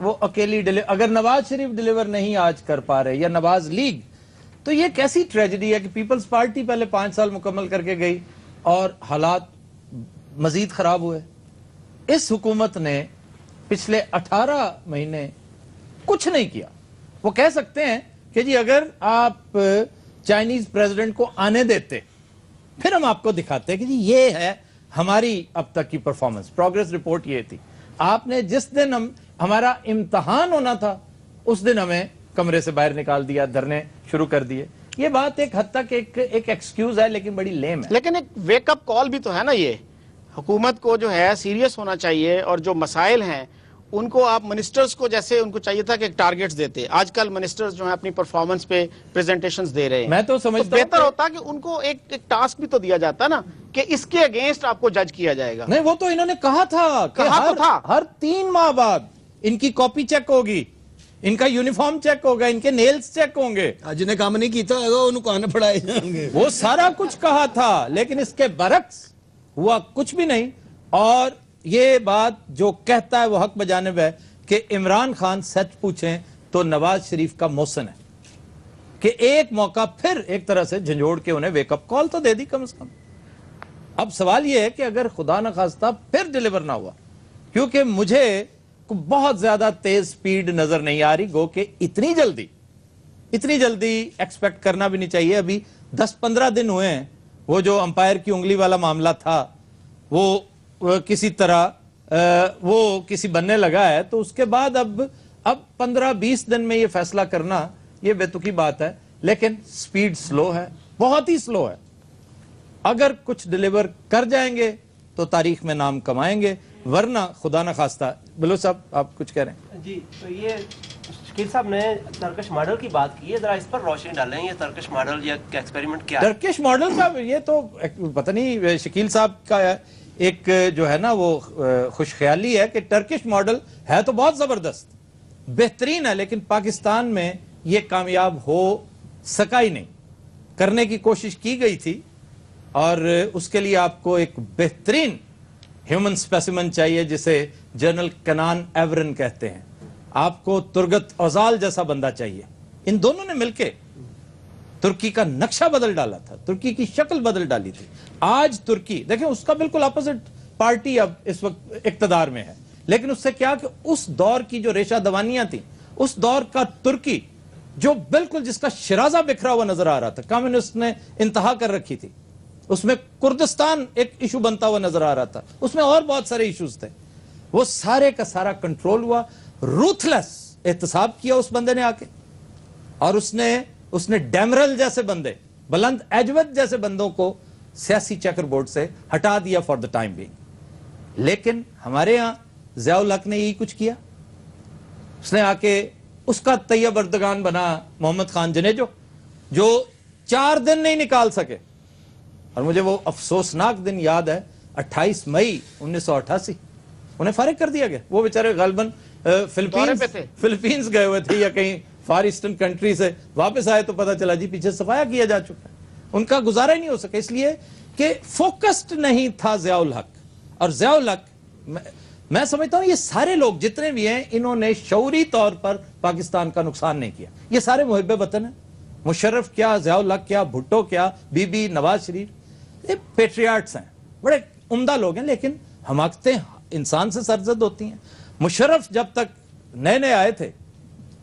وہ اکیلی اگر نواز شریف ڈیلیور نہیں آج کر پا رہے یا نواز لیگ, تو یہ کیسی ٹریجڈی ہے کہ پیپلز پارٹی پہلے 5 سال مکمل کر کے گئی اور حالات مزید خراب ہوئے. اس حکومت نے پچھلے 18 مہینے کچھ نہیں کیا. وہ کہہ سکتے ہیں کہ جی اگر آپ چائنیز پریزیڈنٹ کو آنے دیتے پھر ہم آپ کو دکھاتے ہیں کہ جی یہ ہے ہماری اب تک کی پرفارمنس. پروگریس رپورٹ یہ تھی. آپ نے جس دن ہمارا امتحان ہونا تھا اس دن ہمیں کمرے سے باہر نکال دیا, دھرنے شروع کر دیے. یہ بات ایک حد تک ایک ایکسکیوز ہے لیکن بڑی لیم ہے. لیکن ایک ویک اپ کال بھی تو ہے نا. یہ حکومت کو جو ہے سیریس ہونا چاہیے, اور جو مسائل ہیں ان کو آپ منسٹرز کو جیسے ان کو چاہیے تھا کہ ایک ٹارگیٹس دیتے. آج کل منسٹرز جو ہیں اپنی پرفارمنس پہ پریزنٹیشنز دے رہے ہیں. میں تو سمجھتا ہوں بہتر ہوتا کہ ان کو ایک ٹاسک بھی تو دیا جاتا نا کہ اس کے اگینسٹ آپ کو جج کیا جائے گا. نہیں, وہ تو انہوں نے کہا تھا کہ ہر 3 ماہ بعد ان کی کاپی چیک ہوگی, ان کا یونیفارم چیک ہوگا, ان کے نیلز چیک ہوں گے. جن نے کام نہیں کیتا ہوگا انہوں کہاں پڑھائے جائیں گے. وہ سارا کچھ کہا تھا لیکن اس کے برعکس ہوا کچھ بھی نہیں. اور یہ بات جو کہتا ہے وہ حق بجانب ہے کہ عمران خان سچ پوچھیں تو نواز شریف کا محسن ہے کہ ایک موقع پھر ایک طرح سے جھنجھوڑ کے انہیں ویک اپ کال تو دے دی کم از کم. اب سوال یہ ہے کہ اگر خدا نخواستہ پھر ڈیلیور نہ ہوا, کیونکہ مجھے بہت زیادہ تیز سپیڈ نظر نہیں آ رہی, گو کہ اتنی جلدی ایکسپیکٹ کرنا بھی نہیں چاہیے. ابھی 10-15 دن ہوئے ہیں. وہ جو امپائر کی انگلی والا معاملہ تھا وہ کسی طرح وہ کسی بننے لگا ہے, تو اس کے بعد اب 15-20 دن میں یہ فیصلہ کرنا یہ بے تکی بات ہے. لیکن سپیڈ سلو ہے, بہت ہی سلو ہے. اگر کچھ ڈیلیور کر جائیں گے تو تاریخ میں نام کمائیں گے, ورنہ خدا نہ خواستہ. بلو صاحب آپ کچھ کہہ رہے ہیں؟ جی, تو یہ شکیل صاحب نے ترکش ماڈل کی بات کی ہے, ذرا اس پر روشنی ڈالیں. یہ ترکش ماڈل یا ایکسپیریمنٹ کیا ہے؟ ترکش ماڈل کا یہ تو پتہ نہیں, شکیل صاحب کا ایک جو ہے نا وہ خوش خیالی ہے کہ ٹرکش ماڈل ہے تو بہت زبردست, بہترین ہے, لیکن پاکستان میں یہ کامیاب ہو سکا ہی نہیں. کرنے کی کوشش کی گئی تھی اور اس کے لیے آپ کو ایک بہترین ہیومن سپیسیمن چاہیے جسے جنرل کنان ایورن کہتے ہیں. آپ کو ترگت اوزال جیسا بندہ چاہیے. ان دونوں نے مل کے ترکی کا نقشہ بدل ڈالا تھا, ترکی کی شکل بدل ڈالی تھی. آج ترکی دیکھیں اس کا بالکل اپوزٹ پارٹی اب اس وقت اقتدار میں ہے, لیکن اس سے کیا کہ اس دور کی جو ریشہ دوانیاں تھیں, اس دور کا ترکی جو بالکل جس کا شرازہ بکھرا ہوا نظر آ رہا تھا, کمیونسٹ نے انتہا کر رکھی تھی, اس میں کردستان ایک ایشو بنتا ہوا نظر آ رہا تھا, اس میں اور بہت سارے ایشوز تھے, وہ سارے کا سارا کنٹرول ہوا. روتھلیس احتساب کیا اس بندے نے آ کے, اور اس نے ڈیمرل جیسے بندے, بلند ایجوت جیسے بندوں کو سیاسی چیکر بورڈ سے ہٹا دیا فار دا ٹائم بینگ. لیکن ہمارے ہاں ضیاء الحق نے یہی کچھ کیا. اس نے آ کے اس کا طیب اردگان بنا محمد خان جنیجو, جو 4 دن نہیں نکال سکے. اور مجھے وہ افسوسناک دن یاد ہے, 28 مئی 1988 انہیں فارغ کر دیا گیا. وہ بیچارے غالباً فلپینز گئے ہوئے تھے یا کہیں فار ایسٹرن کنٹری سے واپس آئے تو پتا چلا جی پیچھے صفایا کیا جا چکا ہے. ان کا گزارا ہی نہیں ہو سکا, اس لیے کہ فوکسڈ نہیں تھا ضیاء الحق. اور ضیاء الحق میں سمجھتا ہوں یہ سارے لوگ جتنے بھی ہیں انہوں نے شعوری طور پر پاکستان کا نقصان نہیں کیا. یہ سارے محب وطن ہیں, مشرف کیا, ضیاء الحق کیا, بھٹو کیا, بی بی, نواز شریف, یہ پیٹریاٹس ہیں, بڑے عمدہ لوگ ہیں. لیکن حماقتیں انسان سے سرزد ہوتی ہیں. مشرف جب تک نئے آئے تھے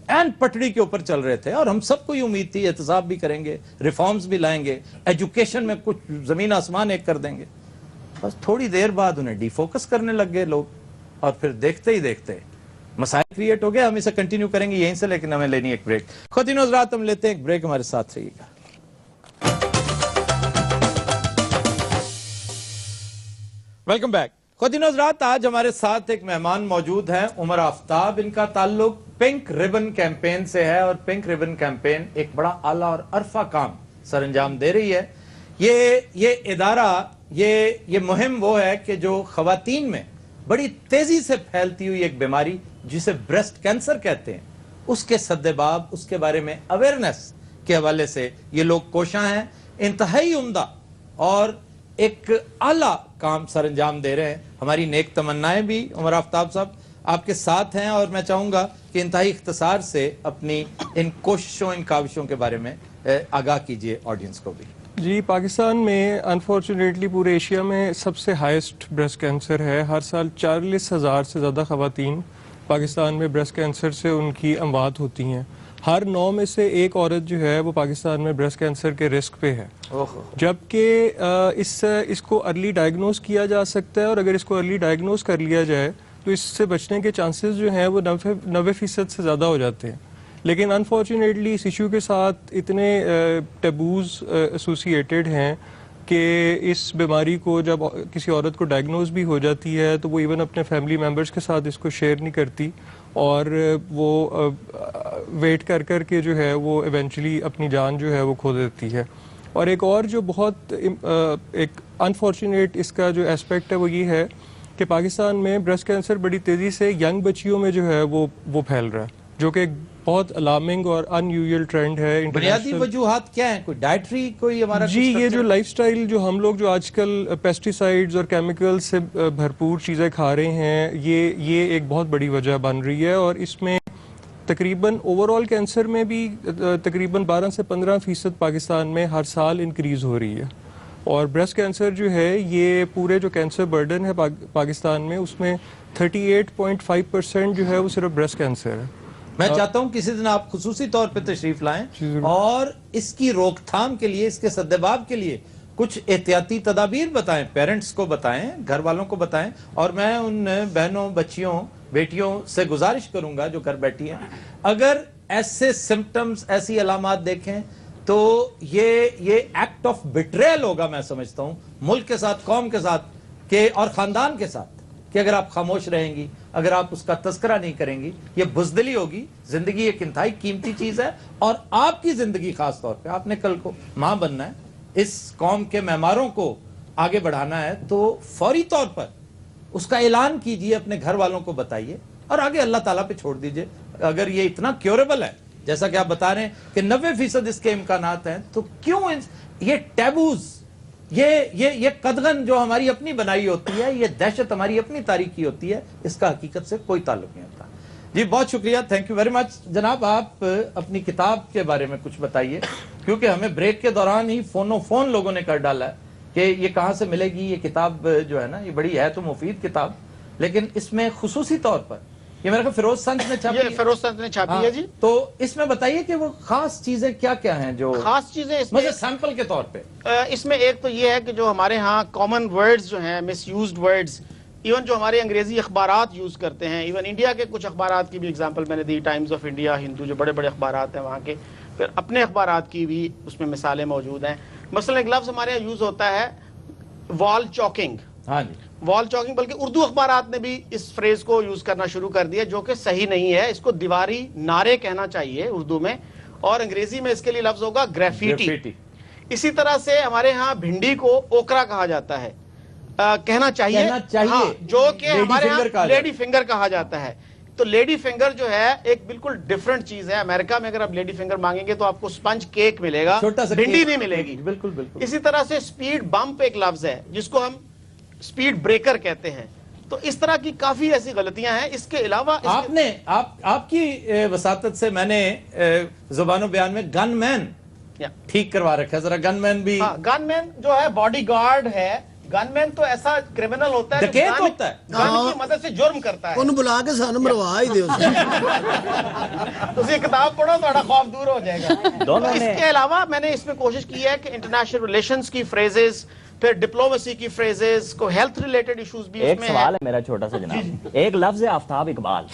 این پٹڑی کے اوپر چل رہے تھے, اور ہم سب کو یہ امید تھی احتساب بھی کریں گے, ریفارمز بھی لائیں گے, ایجوکیشن میں کچھ زمین آسمان ایک کر دیں گے. بس تھوڑی دیر بعد انہیں ڈی فوکس کرنے لگ گئے لوگ, اور پھر دیکھتے ہی دیکھتے مسائل کریٹ ہو گئے. ہم اسے کنٹینیو کریں گے یہیں سے, لیکن ہمیں لینی ایک بریک. خواتین و حضرات ہم لیتے ہیں ایک بریک, ہمارے ساتھ رہیے گا. Welcome back. خواتین و حضرات آج ہمارے ساتھ ایک مہمان موجود ہیں, عمر آفتاب. ان کا تعلق پنک ریبن کیمپین سے ہے, اور پنک ریبن کیمپین ایک بڑا اعلیٰ اور عرفہ کام سر انجام دے رہی ہے. یہ ادارہ یہ مہم وہ ہے کہ جو خواتین میں بڑی تیزی سے پھیلتی ہوئی ایک بیماری جسے بریسٹ کینسر کہتے ہیں, اس کے سدباب, اس کے بارے میں اویئرنیس کے حوالے سے یہ لوگ کوشاں ہیں. انتہائی عمدہ اور ایک اعلیٰ کام سر انجام دے رہے ہیں. ہماری نیک تمنائیں بھی عمر آفتاب صاحب آپ کے ساتھ ہیں اور میں چاہوں گا کہ انتہائی اختصار سے اپنی ان کوششوں ان کاوشوں کے بارے میں آگاہ کیجئے آڈینس کو بھی. جی پاکستان میں انفارچونیٹلی پورے ایشیا میں سب سے ہائیسٹ بریسٹ کینسر ہے. ہر سال 40,000 سے زیادہ خواتین پاکستان میں بریسٹ کینسر سے ان کی اموات ہوتی ہیں. ہر 9 میں سے 1 عورت جو ہے وہ پاکستان میں بریسٹ کینسر کے رسک پہ ہے. جبکہ اس کو ارلی ڈائیگنوز کیا جا سکتا ہے, اور اگر اس کو ارلی ڈائیگنوز کر لیا جائے تو اس سے بچنے کے چانسز جو ہیں وہ 90% سے زیادہ ہو جاتے ہیں. لیکن انفارچونیٹلی اس ایشو کے ساتھ اتنے ٹیبوز ایسوسیٹیڈ ہیں کہ اس بیماری کو جب کسی عورت کو ڈائیگنوز بھی ہو جاتی ہے تو وہ ایون اپنے فیملی ممبرس کے ساتھ اس کو شیئر نہیں کرتی, اور وہ ویٹ کر کر کے جو ہے وہ ایونچولی اپنی جان جو ہے وہ کھو دیتی ہے. اور ایک اور جو بہت ایک انفارچونیٹ اس کا جو اسپیکٹ ہے وہ یہ ہے کہ پاکستان میں بریسٹ کینسر بڑی تیزی سے ینگ بچیوں میں جو ہے وہ پھیل رہا ہے, جو کہ ایک بہت الارمنگ اور ان یوزول ٹرینڈ ہے. بنیادی وجوہات کیا ہیں؟ کوئی ڈائٹری کوئی ہمارا جی یہ جو لائف سٹائل جو ہم لوگ جو آج کل پیسٹیسائڈز اور کیمیکل سے بھرپور چیزیں کھا رہے ہیں, یہ ایک بہت بڑی وجہ بن رہی ہے. اور اس میں تقریباً اوور آل کینسر میں بھی تقریباً 12 سے 15% پاکستان میں ہر سال انکریز ہو رہی ہے. اور بریسٹ کینسر جو ہے یہ پورے جو کینسر برڈن ہے پاکستان میں اس میں 38.5% جو ہے وہ صرف بریسٹ کینسر ہے. میں چاہتا ہوں کسی دن آپ خصوصی طور پہ تشریف لائیں اور اس کی روک تھام کے لیے, اس کے سدباب کے لیے کچھ احتیاطی تدابیر بتائیں, پیرنٹس کو بتائیں, گھر والوں کو بتائیں. اور میں ان بہنوں, بچیوں, بیٹیوں سے گزارش کروں گا جو گھر بیٹھی ہیں, اگر ایسے سمپٹمز, ایسی علامات دیکھیں تو یہ ایکٹ آف بیٹریل ہوگا, میں سمجھتا ہوں, ملک کے ساتھ, قوم کے ساتھ اور خاندان کے ساتھ, کہ اگر آپ خاموش رہیں گی, اگر آپ اس کا تذکرہ نہیں کریں گی, یہ بزدلی ہوگی. زندگی ایک انتہائی قیمتی چیز ہے, اور آپ کی زندگی خاص طور پہ, آپ نے کل کو ماں بننا ہے, اس قوم کے معماروں کو آگے بڑھانا ہے, تو فوری طور پر اس کا اعلان کیجئے, اپنے گھر والوں کو بتائیے, اور آگے اللہ تعالیٰ پہ چھوڑ دیجئے. اگر یہ اتنا کیوریبل ہے جیسا کہ آپ بتا رہے ہیں کہ 90% اس کے امکانات ہیں, تو کیوں یہ ٹیبوز, یہ قدغن جو ہماری اپنی بنائی ہوتی ہے, یہ دہشت ہماری اپنی تاریخی ہوتی ہے, اس کا حقیقت سے کوئی تعلق نہیں ہوتا. جی بہت شکریہ, تھینک یو ویری مچ. جناب آپ اپنی کتاب کے بارے میں کچھ بتائیے, کیونکہ ہمیں بریک کے دوران ہی فون لوگوں نے کر ڈالا ہے کہ یہ کہاں سے ملے گی یہ کتاب, جو ہے نا یہ بڑی ہے تو مفید کتاب, لیکن اس میں خصوصی طور پر یہ میرے کو فیروز سنت نے چھاپی ہے. فیروز سنت نے چھاپی ہے جی. تو اس میں بتائیے کہ وہ خاص چیزیں کیا کیا ہیں, جو خاص چیزیں اس میں سیمپل کے طور پہ. اس میں ایک تو یہ ہے کہ جو ہمارے ہاں کامن ورڈز جو ہیں, مس یوزڈ ورڈز, ایون جو ہمارے انگریزی اخبارات یوز کرتے ہیں, ایون انڈیا کے کچھ اخبارات کی بھی اگزامپل میں نے دی, ٹائمز آف انڈیا, ہندو, جو بڑے بڑے اخبارات ہیں وہاں کے, پھر اپنے اخبارات کی بھی اس میں مثالیں موجود ہیں. مثلا ایک لفظ ہمارے یہاں یوز ہوتا ہے وال چاکنگ. ہاں جی, وال چاکنگ, بلکہ اردو اخبارات نے بھی اس فریز کو یوز کرنا شروع کر دیا, جو کہ صحیح نہیں ہے. اس کو دیواری نعرے کہنا چاہیے اردو میں, اور انگریزی میں اس کے لیے لفظ ہوگا گریفیٹی. اسی طرح سے ہمارے ہاں بھنڈی کو اوکرا کہا جاتا ہے, کہنا چاہیے, جو کہ ہمارے ہاں لیڈی فنگر کہا جاتا ہے. تو لیڈی فنگر جو ہے ایک بالکل ڈیفرنٹ چیز ہے. امریکہ میں اگر آپ لیڈی فنگر مانگیں گے تو آپ کو سپنج کیک ملے گا, بھنڈی نہیں ملے گی. بالکل. اسی طرح سے سپیڈ بمپ ایک لفظ ہے جس کو ہم سپیڈ بریکر کہتے ہیں. تو اس طرح کی کافی ایسی غلطیاں ہیں. اس کے علاوہ آپ کی وساطت سے میں نے زبان و بیان میں گن مین ٹھیک کروا رکھا ہے. ذرا گن مین بھی, گن مین جو ہے باڈی گارڈ ہے. گن مین تو ایسا کرمنل ہوتا ہے ڈکیت ہوتا ہے, گن کی مدد سے جرم کرتا ہے. انہوں بلا کے سانو مروا ہی دیو. تسی کتاب پڑھو تھوڑا خوف دور ہو جائے گا. اس کے علاوہ میں نے اس میں کوشش کی ہے کہ انٹرنیشنل ریلیشنز کی فریزز, پھر ڈپلومیسی کی فریزز کو, ہیلتھ ریلیٹڈ ایشوز بھی اس میں ہیں. ایک سوال ہے میرا چھوٹا سا جناب, ایک لفظ ہے آفتاب اقبال,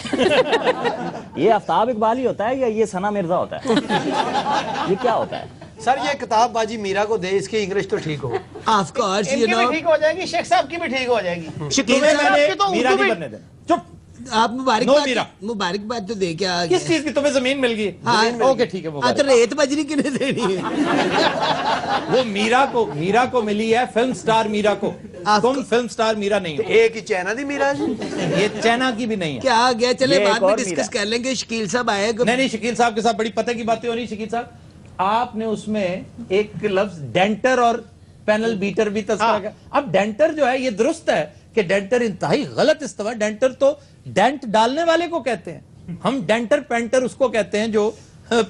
یہ آفتاب اقبال ہی ہوتا ہے یا یہ ثنا مرزا ہوتا ہے, یہ کیا ہوتا ہے؟ سر یہ کتاب باجی میرا کو دے, اس کی انگلش تو ٹھیک ہو. آف کورس ان کی بھی ٹھیک ہو جائے گی, شیخ صاحب کی بھی ٹھیک ہو جائے گی. شکیل صاحب میرا نہیں بننے دینا. چپ, آپ مبارکباد تو دے کے آ کس چیز کی تمہیں زمین مل گئی؟ اوکے ٹھیک ہے. اچھا ریت بجری کنے دینی ہے؟ وہ میرا کو ملی ہے, فلم سٹار میرا کو. تم فلم سٹار میرا نہیں ہو. ایک ہی چینا دی میرا جی, یہ چینا کی بھی نہیں ہے. کیا گیا, چلے بعد میں ڈسکس کر لیں گے. شکیل صاحب آئے گا. نہیں, شکیل صاحب کے ساتھ بڑی پتہ کی باتیں ہو رہی. شکیل صاحب آپ نے اس میں ایک لفظ ڈینٹر اور پینل بیٹر بھی تذکرہ کیا. اب ڈینٹر جو ہے یہ درست ہے کہ ڈینٹر انتہائی غلط استعمال. ڈینٹر تو ڈینٹ ڈالنے والے کو کہتے ہیں ہم, ڈینٹر پینٹر اس کو کہتے ہیں, جو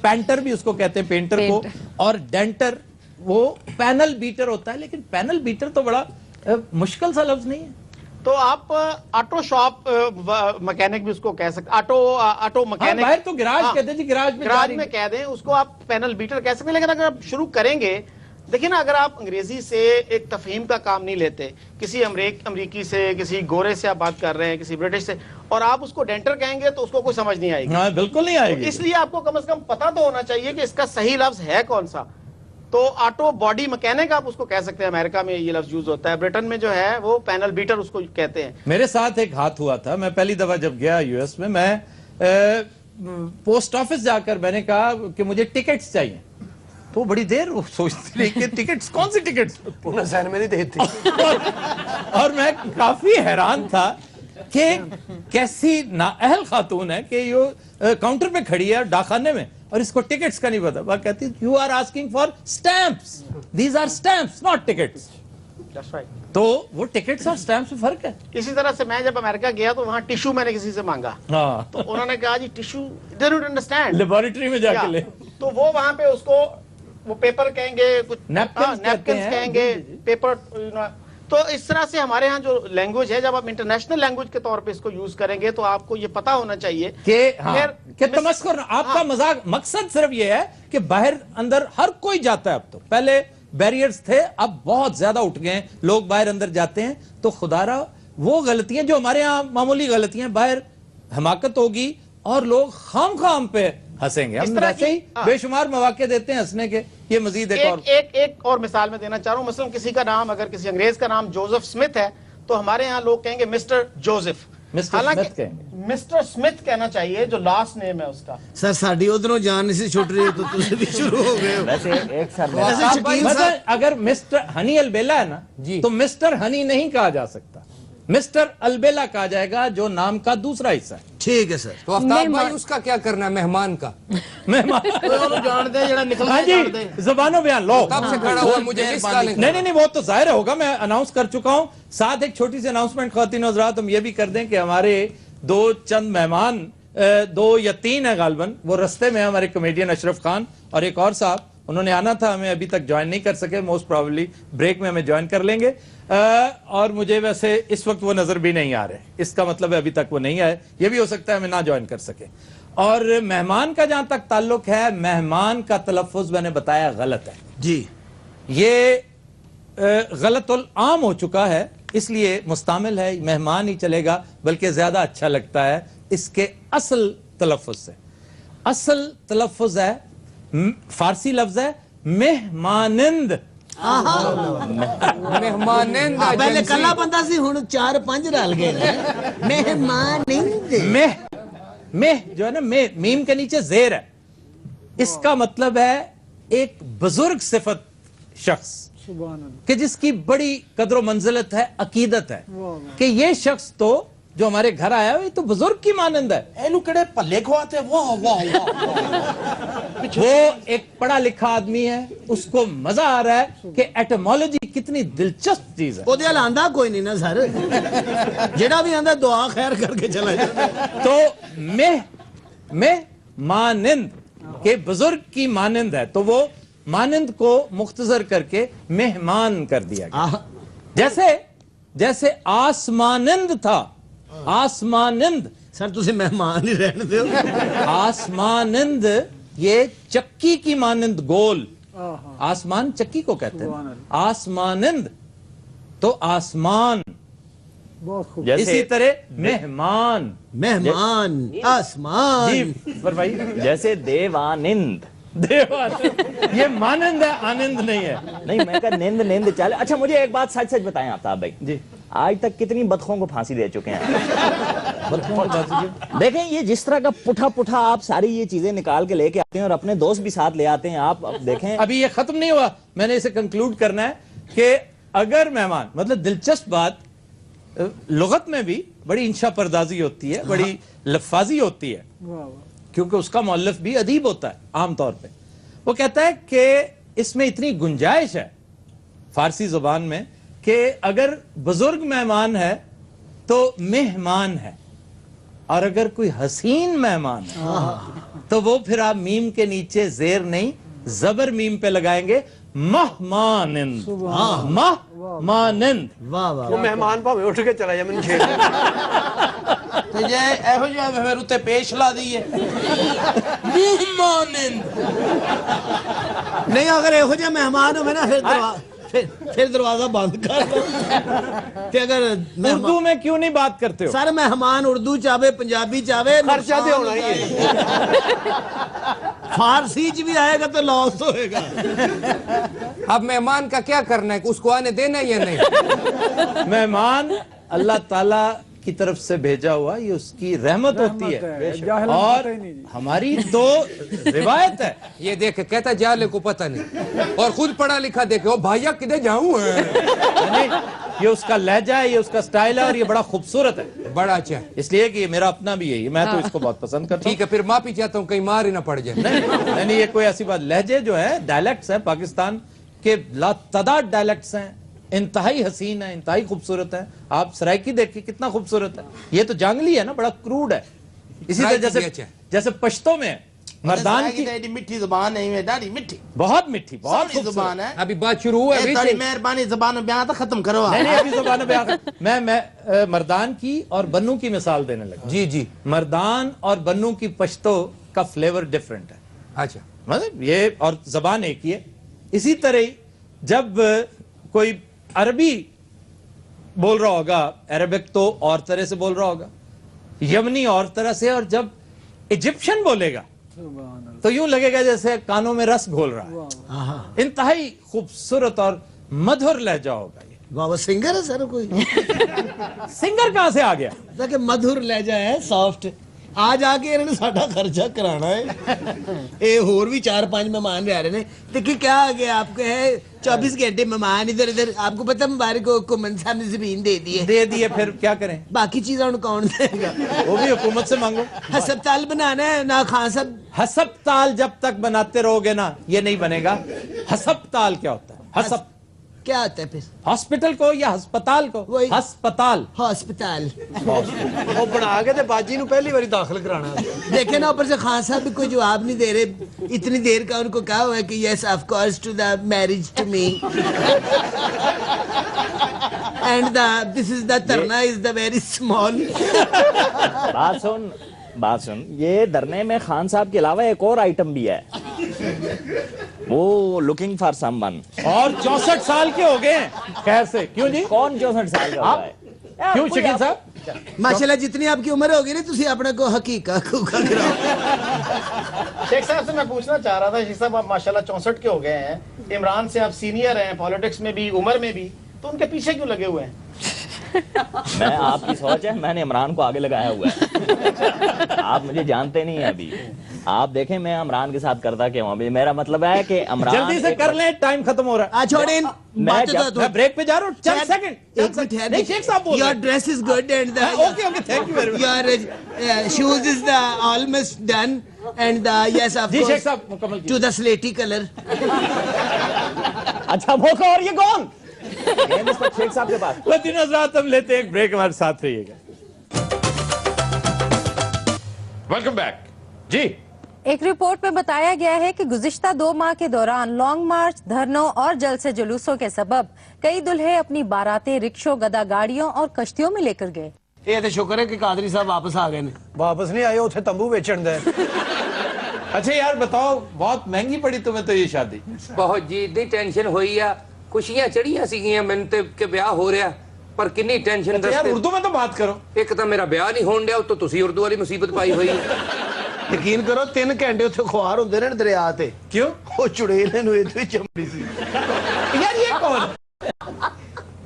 پینٹر بھی اس کو کہتے ہیں پینٹر کو, اور ڈینٹر وہ پینل بیٹر ہوتا ہے. لیکن پینل بیٹر تو بڑا مشکل سا لفظ نہیں ہے. تو آپ آٹو شاپ مکینک بھی اس کو کہہ سکتے, آٹو مکینک, باہر تو گراج کہتے ہیں جی, گراج میں کہہ دیں اس کو, آپ پینل بیٹر کہہ سکتے ہیں. لیکن اگر آپ شروع کریں گے, دیکھیں نا, اگر آپ انگریزی سے ایک تفہیم کا کام نہیں لیتے, کسی امریکی سے, کسی گورے سے آپ بات کر رہے ہیں, کسی برٹش سے, اور آپ اس کو ڈینٹر کہیں گے تو اس کو کوئی سمجھ نہیں آئے گی. ہاں بالکل نہیں آئے گی. اس لیے آپ کو کم از کم پتہ تو ہونا چاہیے کہ اس کا صحیح لفظ ہے کون سا. تو آٹو باڈی مکینک آپ اس کو کہہ سکتے ہیں, امریکہ میں یہ لفظ یوز ہوتا ہے, برٹن میں جو ہے وہ پینل بیٹر اس کو کہتے ہیں. میرے ساتھ ایک ہاتھ ہوا تھا, میں پہلی دفعہ جب گیا یو ایس میں پوسٹ آفس جا کر میں نے کہا کہ مجھے ٹکٹس چاہیے. تو بڑی دیر وہ سوچتی رہی کہ ٹکٹس, کون سی ٹکٹس, پورا ذہن میں نہیں دیتی. اور میں کافی حیران تھا کہ کیسی نااہل خاتون ہے کہ یہ کاؤنٹر پہ کھڑی ہے ڈاکخانے میں, اور اس کو ٹکٹس کا نہیں پتا. وہ کہتی ہے you are asking for stamps, these are stamps not tickets. تو وہ ٹکٹس اور اسٹیمپس میں فرق ہے. اسی طرح سے میں جب امریکہ گیا تو وہاں ٹیشو میں نے کسی سے مانگا, تو انہوں نے کہا جی tissue they don't understand, laboratory میں جا کے لے. تو وہ وہاں پہ اس کو وہ پیپر کہیں گے, کچھ نیپکنز کہیں گے, پیپر. تو اس طرح سے ہمارے ہاں جو لینگویج ہے, جب آپ انٹرنیشنل لینگویج کے طور پہ اس کو یوز کریں گے تو آپ کو یہ پتا ہونا چاہیے کہ تمسخر, آپ کا مذاق, مقصد صرف یہ ہے کہ باہر اندر ہر کوئی جاتا ہے. اب تو پہلے بیریئرز تھے, اب بہت زیادہ اٹھ گئے ہیں, لوگ باہر اندر جاتے ہیں. تو خدا را وہ غلطیاں جو ہمارے ہاں معمولی غلطیاں, باہر حماقت ہوگی اور لوگ خام خام پہ ہنسیں گے. ہم ویسے ہی بے شمار مواقع دیتے ہیں ہنسنے کے. یہ مزید ایک اور مثال میں دینا چاہ رہا ہوں. مثلا کسی کا نام, اگر کسی انگریز کا نام جوزف سمتھ ہے تو ہمارے ہاں لوگ کہیں گے مسٹر جوزف. حالانکہ مسٹر سمتھ کہنا چاہیے جو لاسٹ نیم ہے اس کا. سر ساڈی ادھروں جان نہیں سی چھٹ رہی تو تسی بھی شروع ہو گئے ہو. ویسے ایک سر اگر مسٹر ہنی البیلا ہے نا, تو مسٹر ہنی نہیں کہا جا سکتا, مسٹر البیلا کہا جائے گا جو نام کا دوسرا حصہ ہے. ٹھیک ہے سر. تو آفتاب بھائی اس کا کیا کرنا ہے, مہمان کا؟ ہاں جی, زبانوں بیان لو. تب سے کھڑا ہوا مجھے نہیں, وہ تو ظاہر ہوگا, میں اناؤنس کر چکا ہوں. ساتھ ایک چھوٹی سی اناؤنسمنٹ خواتین و حضرات, ہم یہ بھی کر دیں کہ ہمارے دو چند مہمان, 2 یا 3 ہیں غالباً, وہ رستے میں ہمارے کمیڈین اشرف خان اور ایک اور صاحب, انہوں نے آنا تھا, ہمیں ابھی تک جوائن نہیں کر سکے. موسٹ پروبیبلی بریک میں ہمیں جوائن کر لیں گے. اور مجھے ویسے اس وقت وہ نظر بھی نہیں آ رہے, اس کا مطلب ہے ابھی تک وہ نہیں آئے. یہ بھی ہو سکتا ہے ہمیں نہ جوائن کر سکے. اور مہمان کا جہاں تک تعلق ہے, مہمان کا تلفظ میں نے بتایا غلط ہے جی, یہ غلط العام ہو چکا ہے, اس لیے مستعمل ہے, مہمان ہی چلے گا, بلکہ زیادہ اچھا لگتا ہے اس کے اصل تلفظ سے. اصل تلفظ ہے, فارسی لفظ ہے مہمانند. مہمانند پہلے کلا بندہ سی, ہن 4-5 رل گئے. مہمانند, مہ جو ہے نا, میم کے نیچے زیر ہے, اس کا مطلب ہے ایک بزرگ صفت شخص, کہ جس کی بڑی قدر و منزلت ہے, عقیدت ہے کہ یہ شخص تو جو ہمارے گھر آیا ہے, یہ تو بزرگ کی مانند ہے. اینو کڑے پلے کھواتے ہیں, واہ واہ وہ ایک پڑھا لکھا آدمی ہے, اس کو مزہ آ رہا ہے کہ ایٹمالوجی کتنی دلچسپ چیز ہے. وہ دل آندہ کوئی نہیں نا سر, جڑا بھی آندہ دعا خیر کر کے چلا جاتا. تو میں مانند کہ بزرگ کی مانند ہے, تو وہ مانند کو مختصر کر کے مہمان کر دیا گیا. جیسے آسمانند تھا, آسمانند. سر تسی مہمان ہی رہنے دو. آسمانند یہ چکی کی مانند گول, آسمان چکی کو کہتے ہیں, آسمانند تو آسمان. اسی طرح مہمان, مہمان, آسمان. جی فرمائیے. جیسے دیوانند, یہ مانند ہے, آنند نہیں ہے. نہیں میں کہا نند چلے. اچھا مجھے ایک بات سچ بتائیں آفتاب بھائی, جی آج تک کتنی بدخوں کو پھانسی دے چکے ہیں؟ دیکھیں یہ جس طرح کا پٹھا آپ ساری یہ چیزیں نکال کے لے کے آتے ہیں اور اپنے دوست بھی ساتھ لے آتے ہیں. آپ دیکھیں ابھی یہ ختم نہیں ہوا, میں نے اسے کنکلوڈ کرنا ہے کہ اگر مہمان, مطلب دلچسپ بات, لغت میں بھی بڑی انشا پردازی ہوتی ہے, بڑی لفاظی ہوتی ہے, کیونکہ اس کا مؤلف بھی ادیب ہوتا ہے عام طور پہ. وہ کہتا ہے کہ اس میں اتنی گنجائش ہے فارسی زبان میں کہ اگر بزرگ مہمان ہے تو مہمان ہے, اور اگر کوئی حسین مہمان ہے تو وہ پھر آپ میم کے نیچے زیر نہیں زبر میم پہ لگائیں گے مہمانند. مہمانند. واہ واہ. وہ مہمان بھاوے اٹھ کے چلا جائے میں چھیڑ تو یہ ایہو جہاں پھر اتنے پیش لا دیئے مہمانند. نہیں اگر ایہو جہاں مہمان ہو میں نا پھر دروازہ بند کر دو. کہ اگر اردو میں کیوں نہیں بات کرتے ہو؟ سارے مہمان اردو چاہے پنجابی چاہے خرچہ دے ہونا ہی ہے. فارسی چ بھی آئے گا تو لاس ہوئے گا. اب مہمان کا کیا کرنا ہے؟ اس کو آنے دینا ہے یا نہیں؟ مہمان اللہ تعالیٰ کی طرف سے بھیجا ہوا یہ اس کی رحمت ہوتی ہے اور ہماری تو روایت ہے. یہ دیکھے کہتا جالے کو پتہ نہیں اور خود پڑھا لکھا دیکھے بھائیا کدھر جاؤں ہے. نہیں یہ اس کا لہجہ ہے یہ اس کا سٹائل ہے اور یہ بڑا خوبصورت ہے. بڑا اچھا ہے. اس لیے کہ یہ میرا اپنا بھی یہی ہے میں تو اس کو بہت پسند کرتا ہوں. ٹھیک ہے پھر معافی چاہتا ہوں کہیں مار ہی نہ پڑ جائے. نہیں یہ کوئی ایسی بات. لہجے جو ہے ڈائلیکٹس ہیں پاکستان کے لاتعداد ڈائلیکٹس ہیں انتہائی حسین ہے انتہائی خوبصورت ہے. آپ سرائکی دیکھیں کتنا خوبصورت ہے. یہ تو جانگلی ہے نا بڑا کروڈ ہے. اسی طرح جیسے پشتو میں مردان کی مٹھی زبان ہے ڈاڑی مٹھی بہت مٹھی بہت خوبصورت زبان ہے. ابھی بات شروع ہوا ہے. تھوڑی مہربانی زبان میں بیان تھا ختم کرو. نہیں ابھی زبان میں مردان کی اور بنو کی مثال دینے لگا. جی مردان اور بنو کی پشتو کا فلیور ڈیفرنٹ ہے. اچھا مطلب یہ اور زبان ایک ہی ہے. اسی طرح جب کوئی عربی بول رہا ہوگا عربک تو اور طرح سے بول رہا ہوگا یمنی اور طرح سے اور جب ایجپشن بولے گا تو یوں لگے گا جیسے کانوں میں رس گھول رہا ہے. انتہائی خوبصورت اور مدھر لہجہ ہوگا یہ. واہ سنگر ہے سر کوئی سنگر کہاں سے آ گیا؟ کہ مدھر لہجہ ہے سافٹ. آج آ کے انہوں نے ساڈا خرچہ کرانا ہے. اے اور بھی 4-5 مہمان رہ رہے ہیں. دیکھیں کیا آ گیا آپ کو ہے 24 گھنٹے مہمان ادھر ادھر. آپ کو پتہ مبارک کو صاحب نے زمین دے دیے پھر کیا کریں؟ باقی چیزیں کون دے گا؟ وہ بھی حکومت سے مانگو. ہسپتال بنانا ہے نا خان صاحب. ہسپتال جب تک بناتے رہو گے نا یہ نہیں بنے گا. ہسپتال کیا ہوتا ہے؟ کیا ہوتا ہے پھر؟ ہاسپٹل کو یا ہسپتال کو؟ وہی ہسپتال. ہاسپٹال. وہ بنا کے تے باجی نو پہلی باری داخل کرانا. دیکھیں نا اوپر سے خان صاحب بھی کوئی جواب نہیں دے رہے. اتنی دیر کا ان کو کہا ہوا ہے کہ yes of course to the marriage to me and the this is the turner is the very small. بات سن یہ دھرنے میں خان صاحب کے علاوہ ایک اور آئٹم بھی ہے وہ لوکنگ فار سم ون. اور 64 سال کے ہو گئے ہیں. خیر سے کیوں جی؟ کون 64 سال کا ہوا ہے؟ کیوں شکیل صاحب؟ ماشاءاللہ جتنی آپ کی عمر ہوگی نا تسی اپنے کو حقیقت کو کراؤ. شیخ صاحب سے میں پوچھنا چاہ رہا تھا شیخ صاحب آپ ماشاءاللہ 64 کے ہو گئے ہیں. عمران سے آپ سینئر ہیں پالیٹکس میں بھی عمر میں بھی تو ان کے پیچھے کیوں لگے ہوئے ہیں؟ میں آپ کی سوچ ہے میں نے عمران کو آگے لگایا ہوا ہے. آپ مجھے جانتے نہیں ہیں ابھی. آپ دیکھیں میں عمران کے ساتھ کرتا کیا ہوں ابھی. میرا مطلب ہے کہ عمران جلدی سے کر لیں ٹائم ختم ہو رہا ہے. چھوڑیں میں بریک پہ جا رہا ہوں. چند سیکنڈ ایک منٹ ہے. نہیں شیخ صاحب بول Your dress is good and okay thank you very much. your shoes is the almost done and the yes of G Sheikh course صاحب مکمل to the slaty color. اچھا موقع. اور یہ کون شیخ صاحب کے پاس؟ دن حضرات ہم لیتے ایک بریک ہمارے ساتھ رہیے گا. Welcome back. جی ایک رپورٹ میں بتایا گیا ہے کہ گزشتہ 2 ماہ کے دوران لانگ مارچ دھرنوں اور جلسے جلوسوں کے سبب کئی دلہے اپنی باراتیں رکشوں گدا گاڑیوں اور کشتیوں میں لے کر گئے. یہ تو شکر ہے کہ قادری صاحب واپس آ گئے. واپس نہیں آئے اتنے تمبو بیچن دے. اچھا یار بتاؤ بہت مہنگی پڑی تمہیں تو یہ شادی؟ بہت جی اتنی ٹینشن ہوئی ہے. خوشیاں چڑھیاں سی گئی میں تے کہ بیاہ ہو رہا پر کنی ٹینشن. یار اردو میں تو بات کرو. ایک تو میرا بیاہ نہیں ہون ڈیا تو تسی اردو والی مصیبت پائی ہوئی. یقین کرو 3 گھنٹے اتنے خوار ہوندے نے دریا تے. کیوں؟ وہ چڑیلے نو ادھر چمڑی سی. یار یہ کون؟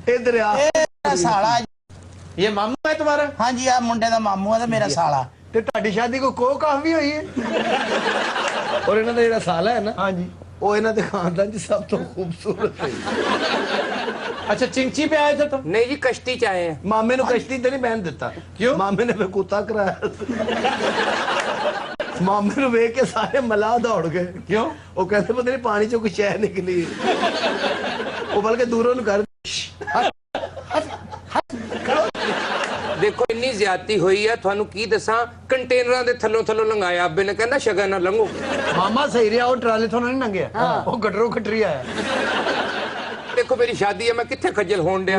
اے دریا سالا. یہ ماموں ہے تمہارا؟ ہاں جی آپ منڈے دا ماموں ہے تو میرا سالا. تے تہاڈی شادی کو کافی ہوئی ہے. اور انہاں دا جڑا سالا ہے نا ہاں جی وہ انہاں دے خاندان چ سب تو خوبصورت ہے. اچھا چنچی پہ آئے تھے تم؟ نہیں جی کشتی چاہے ہیں. مامے نو کشتی تے نہیں بہن دیتا. کیوں؟ مامے نے پھر کتا کرایا. مامے نو ویکھ کے سارے ملا دوڑ گئے. کیوں؟ وہ کہتے پتہ نہیں پانی چوں کوئی شے نکلی. وہ بلکہ دوروں نو کر ਦੇਖੋ ਇੰਨੀ ਜ਼ਿਆਦਤੀ ਹੋਈ ਹੈ, ਤੁਹਾਨੂੰ ਕੀ ਦੱਸਾਂ, ਕੰਟੇਨਰਾਂ ਦੇ ਥੱਲੋਂ ਲੰਘਾਇਆ ਅੱਬੇ ਨੇ, ਕਹਿੰਦਾ ਸ਼ਗਨ ਨਾ ਲੰਘੋ। ਮਾਮਾ ਸਹੀ ਰਿਹਾ, ਉਹ ਟਰਾਲੇ ਤੋਂ ਨਹੀਂ ਲੰਘਿਆ, ਉਹ ਗਟਰੋਂ ਖਟਰੀ ਆਇਆ। ਦੇਖੋ ਮੇਰੀ ਸ਼ਾਦੀ ਹੈ, ਮੈਂ ਕਿੱਥੇ ਖੱਜਲ ਹੋਣ ਡਿਆ।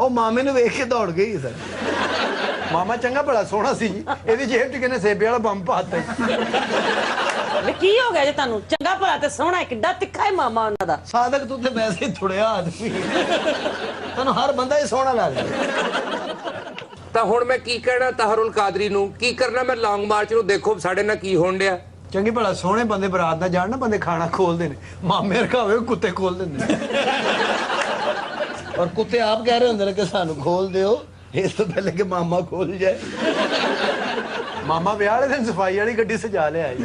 ਉਹ ਮਾਮੇ ਨੂੰ ਵੇਖ ਕੇ ਦੌੜ ਗਈ ਸਰ। ਮਾਮਾ ਚੰਗਾ ਬੜਾ ਸੋਹਣਾ ਸੀ ਜੀ, ਇਹਦੀ ਜੇਬ 'ਚ ਕਿਨੇ ਸੇਬੇ ਵਾਲਾ ਬੰਬ ਪਾਤਾ। ਵੇ ਕੀ ਹੋ ਗਿਆ ਜੇ ਤੁਹਾਨੂੰ? ਚੰਗਾ ਭਲਾ ਤੇ ਸੋਹਣਾ, ਕਿੱਡਾ ਤਿੱਖਾ ਹੈ ਮਾਮਾ ਉਹਨਾਂ ਦਾ। ਸਾਦਕ ਤੂੰ ਤੇ ਵੈਸੇ ਹੀ ਥੁੜਿਆ ਆਦਮੀ, ਤੈਨੂੰ ਹਰ ਬੰਦਾ ਹੀ ਸੋਹਣਾ ਲੱਗਦਾ। ਤਾਂ ਹੁਣ ਮੈਂ ਕੀ ਕਹਿਣਾ ਤਾਹਰੁਲ ਕਾਦਰੀ ਨੂੰ, ਕੀ ਕਰਨਾ ਮੈਂ ਲੌਂਗ ਮਾਰਚ ਨੂੰ? ਦੇਖੋ ਸਾਡੇ ਨਾਲ ਕੀ ਹੋਣ ਡਿਆ। ਚੰਗੀ ਭਲਾ ਸੋਹਣੇ ਬੰਦੇ ਬਰਾਤ ਦਾ ਜਾਣ ਨਾ, ਬੰਦੇ ਖਾਣਾ ਖੋਲਦੇ ਨੇ, ਮਾਮੇ ਰਖਾਵੇ ਕੁੱਤੇ ਖੋਲ ਦਿੰਦੇ ਨੇ। ਔਰ ਕੁੱਤੇ ਆਪ ਕਹਿ ਰਹੇ ਹੁੰਦੇ ਨੇ ਕਿ ਸਾਨੂੰ ਖੋਲ ਦਿਓ, ਇਸ ਤੋਂ ਪਹਿਲੇ ਕਿ ਮਾਮਾ ਖੋਲ ਜਾਏ। ਮਾਮਾ ਵਿਆਹ ਵਾਲੇ ਦਿਨ ਸਫਾਈ ਵਾਲੀ ਗੱਡੀ ਸਜਾ ਲਿਆ ਜੀ।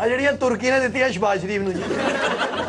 ਆ ਜਿਹੜੀਆਂ ਤੁਰਕੀ ਨੇ ਦਿੱਤੀਆਂ ਸ਼ਬਾਜ਼ ਸ਼ਰੀਫ ਨੂੰ ਜੀ।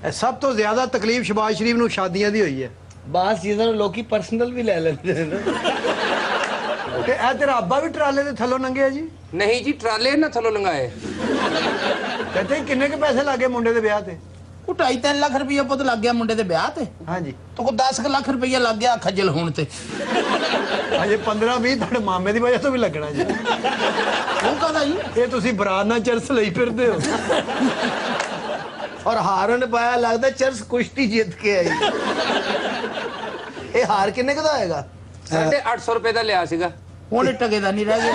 ਇਹ ਸਭ ਤੋਂ ਜ਼ਿਆਦਾ ਤਕਲੀਫ ਸ਼ਬਾਜ਼ ਸ਼ਰੀਫ ਨੂੰ ਸ਼ਾਦੀਆਂ ਦੀ ਹੋਈ ਹੈ। ਬਾਸ ਚੀਜ਼ਾਂ ਨੂੰ ਲੋਕੀ ਪਰਸਨਲ ਵੀ ਲੈ ਲੈਂਦੇ ਨੇ। ਤੇ ਇਹ ਤੇਰਾ ਅੱਬਾ ਵੀ ਟਰਾਲੇ ਦੇ ਥੱਲੋਂ ਲੰਘਿਆ ਜੀ? ਨਹੀਂ ਜੀ, ਟਰਾਲੇ ਨਾ ਥੱਲੋਂ ਲੰਘਾਏ। ਕਹਿੰਦੇ ਕਿੰਨੇ ਕੇ ਪੈਸੇ ਲੱਗੇ ਮੁੰਡੇ ਦੇ ਵਿਆਹ ਤੇ? ਉਹ 2.5-3 ਲੱਖ ਰੁਪਇਆ ਪੁੱਤ ਲੱਗ ਗਿਆ ਮੁੰਡੇ ਦੇ ਵਿਆਹ ਤੇ। ਹਾਂਜੀ। ਤਾਂ ਕੋ 10 ਲੱਖ ਰੁਪਇਆ ਲੱਗ ਗਿਆ ਖੱਜਲ ਹੋਣ ਤੇ। ਅਜੇ 15-20 ਤੁਹਾਡੇ ਮਾਮੇ ਦੀ ਵਜ੍ਹਾ ਤੋਂ ਵੀ ਲੱਗਣਾ ਜੀ। ਉਹ ਕਹਦਾ ਜੀ ਇਹ ਤੁਸੀਂ ਬਰਾਤ ਨਾਲ ਚਰਸ ਲਈ ਫਿਰਦੇ ਹੋ। ਔਰ ਹਾਰ ਨੇ ਪਾਇਆ, ਲੱਗਦਾ ਚਰਸ ਕੁਸ਼ਤੀ ਜਿੱਤ ਕੇ ਆਈ। ਇਹ ਹਾਰ ਕਿੰਨੇ ਕਦਾ ਹੋਏਗਾ? 850 ਰੁਪਏ ਦਾ ਲਿਆ ਸੀਗਾ। ਹੁਣ ਟਕੇ ਦਾ ਨਹੀਂ ਰਹਿ ਗਿਆ।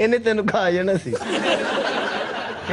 ਇਹਨੇ ਤੈਨੂੰ ਖਾ ਜਾਣਾ ਸੀ।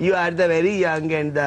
You are the very young and the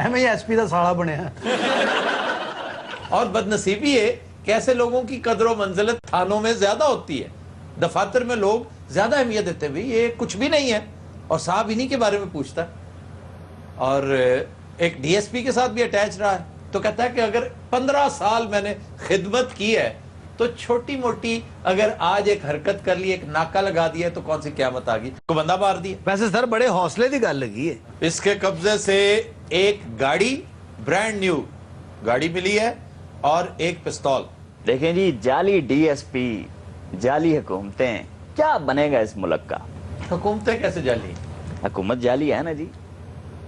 ਐਵੇਂ ਐਸਪੀ ਦਾ ਸਾਲਾ ਬਣਿਆ। اور بدنصیبی ہے کہ ایسے لوگوں کی قدر و منزلت تھانوں میں زیادہ ہوتی ہے, دفاتر میں لوگ زیادہ اہمیت دیتے ہیں, بھئی یہ کچھ بھی نہیں ہے اور صاحب انہی کے بارے میں پوچھتا ہے. اور ایک ڈی ایس پی کے ساتھ بھی اٹیچ رہا ہے, تو کہتا ہے کہ اگر 15 سال میں نے خدمت کی ہے تو چھوٹی موٹی اگر آج ایک حرکت کر لی, ایک ناکہ لگا دیا تو کون سی قیامت آ گئی, کو بندہ مار دیا. ویسے سر بڑے حوصلے کی گل لگی ہے. اس کے قبضے سے ایک گاڑی, برانڈ نیو گاڑی ملی ہے, اور ایک پستول. دیکھیں جی, جعلی ڈی ایس پی, جعلی حکومتیں, کیا بنے گا اس ملک کا؟ حکومتیں کیسے جعلی؟ حکومت جعلی ہے نا جی.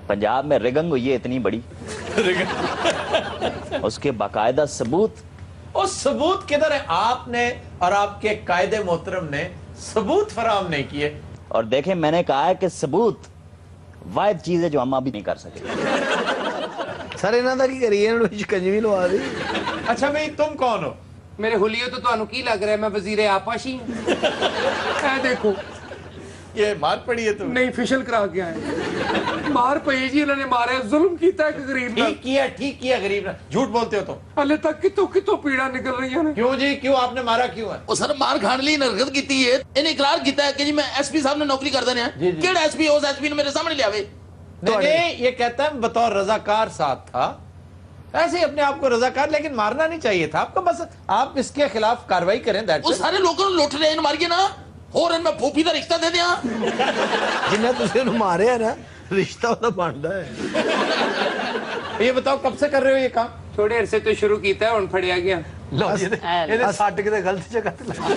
پنجاب میں ریگنگ ہوئی ہے اتنی بڑی, اس کے باقاعدہ ثبوت. اور ثبوت کدھر ہے؟ آپ نے اور آپ کے قائد محترم نے ثبوت فراہم نہیں کیے. اور دیکھیں, میں نے کہا ہے کہ ثبوت واحد چیز ہے جو ہم ابھی نہیں کر سکے. سر انہاں دا کی کریے, شکنجوی لوا دی. اچھا بھئی تم کون ہو؟ میرے حلیے تو تانوں کی لگ رہا ہے میں وزیر آپاشی ہوں. اے دیکھو, یہ مار پڑی ہے تم؟ نہیں فشل کرا کے آئے. مار پئی جی, انہوں نے مارا, ظلم کیتا ہے کہ غریب نال. ٹھیک کیا غریب نال. جھوٹ بولتے ہو تم. ہلے تک کتوں پیڑا نکل رہی ہیں. کیوں جی, کیوں آپ نے مارا کیوں ہے؟ وہ سر مار کھان لی نرگت کیتی ہے, انہیں اقرار کیتا ہے کہ جی میں ایس پی صاحب نے نوکری کر دینے ہیں. کیڑا ایس پی, اس ایس پی نے میرے سامنے لے آوے. نہیں, یہ کہتا ہے بطور رضاکار ساتھ تھا, ایسے ہی اپنے آپ کو رضاکار, لیکن مارنا نہیں چاہیے تھا آپ کو. بس آپ اس کے خلاف کاروائی کریں. وہ سارے لوگوں نے لوٹ رہے ہیں ماریے نا, اور ان میں پھوپھی دا رشتہ دے دیا. جنہیں تسی انہوں مارے ہیں نا, رشتہ ہوتا بانڈا ہے. یہ بتاؤ کب سے کر رہے ہو یہ کام؟ تھوڑے عرصے تو شروع کیتا ہے, ہن پھڑیا گیا. لو جی, یہ سٹ کے تے غلط جگہ تے لگا.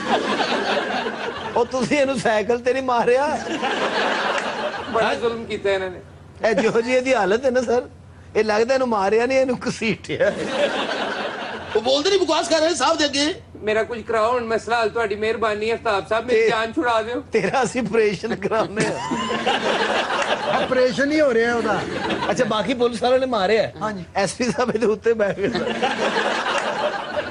او تسی انہوں سائیکل تے نہیں ماریا. بڑا ظلم کیتا ہے انہوں نے. اے جو جی دی حالت ہے نا سر, یہ لگتا ہے انہوں ماریا نہیں, انہوں کسیٹیا. وہ بولتے نہیں بکواس کر رہے ہیں صاحب دے اگے. میرا کچھ کراؤ, ہن مسئلہ حل تہاڈی مہربانی. آفتاب صاحب میری جان چھڑا دیو. تیرا اسی آپریشن کرانے آپریشن ہی ہو رہا ہے ہوتا. اچھا باقی پولیس والوں نے مارے ہیں, ایس پی صاحب ادھر اتنے بیٹھ گئے.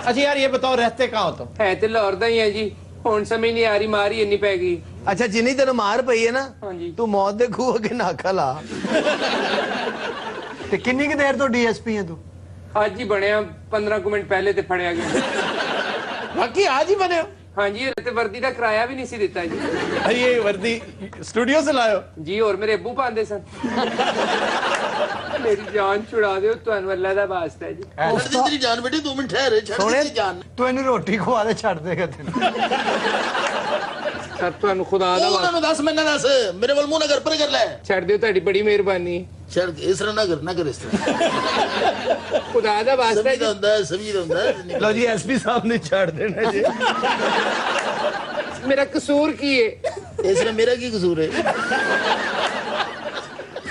اچھا یار یہ بتاؤ رہتے کہاں ہو تم؟ ہے تے لاہور دا ہی ہے جی, ہن سمجھ نہیں آ رہی ماری انی پے گئی. اچھا جنہیں تینوں مار پئی ہے نا, تو موت دے کھو اگے ناکا لا. تے کنی کی دیر تو ڈی ایس پی ہیں تو؟ آج ہی بنیا, 15 منٹ پہلے تے پھڑیا گیا. باقی آج ہی بنے ہو؟ ہاں جی, تے وردی دا کرایہ بھی نہیں سی دیتا جی. یہ وردی اسٹوڈیو سے لائے ہو؟ جی, اور میرے ابو پاندے سن. میری جان چھڑا دیو, تانوں اللہ دا واسطہ ہے جی. تیری جان بیٹے 2 منٹ ٹھہرے, چھڑ دی جان. تو انہیں روٹی کھوا دے, چھڑ دے گا تینوں. سر تانوں خدا دا انہوں نے دس میں نہ دس, میرے ول منہ نہ کر, پرے کر لے. چھڑ دیو, تہاڈی بڑی مہربانی. چھڑ اس طرح نہ کر اس طرح. خدا دا واسطہ ہے جی. سمجھ رہا ہوں. لو جی, ایس پی صاحب نے چھڑ دینا جی. میرا قصور کی ہے؟ اس طرح میرا کی قصور ہے؟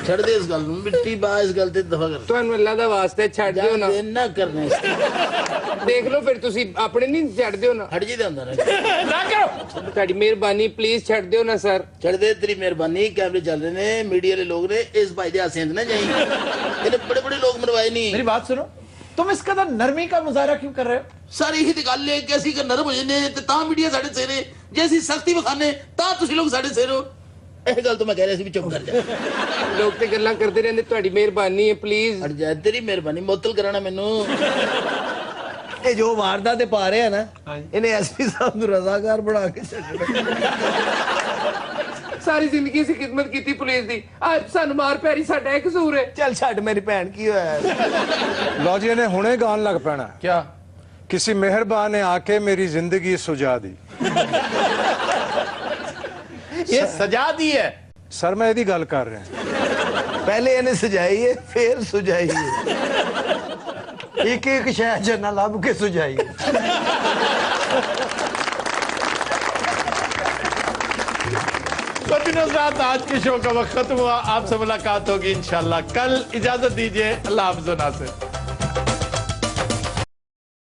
چھڑ دے اس گل, مٹی با اس گل تے دفع کر. تانوں اللہ دا واسطہ ہے, چھڑ دیو نا. نہ کرنا اس طرح. دیکھ لو پھر تسی اپنے نہیں چھڑ دیو نا. ہٹ جی دے اندر نہ کرو, تہاڈی مہربانی, پلیز چھڑ دیو نا سر. چھڑ دے, تیری مہربانی. کیمرے چل رہے نے, میڈیا والے لوگ نے, اس بھائی دے ہاتھ نہ جائیں. انہیں بڑے بڑے لوگ منوائے نہیں. میری بات سنو, تم اس قدر نرمی کا مظاہرہ کیوں کر رہے ہو؟ ساری ہی گل ہے کہ اسی کا نرم ہو جانے تے تاں میڈیا ساڈے سیرے, جیسی سختی بخانے تاں تسی لوگ ساڈے سیرے ہو. یہ گل تو میں کہہ رہا سی بھی چپ کر جا. لوگ تے گلاں کردے رہندے, تہاڈی مہربانی ہے پلیز. ہٹ جا, تیری مہربانی. معطل کرانا مینوں. یہ جو وارداتیں پا رہے ہیں نا, انہیں ایس پی صاحب نو رضاکار بنا کے چھڈنا. ساری زندگی اسی خدمت کیتی پولیس دی, اج سانوں مار پیری, ساڈا ایک قصور ہے. چل چھڈ, میری بہن کی ہوا ہے. لو جی, انہیں ہنے گان لگ پینا. کیا؟ کسی مہربان نے آ کے میری زندگی سجا دی. یہ سجا دی ہے سر, میں یہ گل کر رہا ہوں. پہلے انہیں سجائی ہے, پھر سجائی ہے. ایک ایک شاید جنہ لب کے سجائی ہے. حضرات, آج کے شو کا وقت ختم ہوا. آپ سے ملاقات ہوگی انشاءاللہ کل. اجازت دیجیے, اللہ حافظ و ناصر.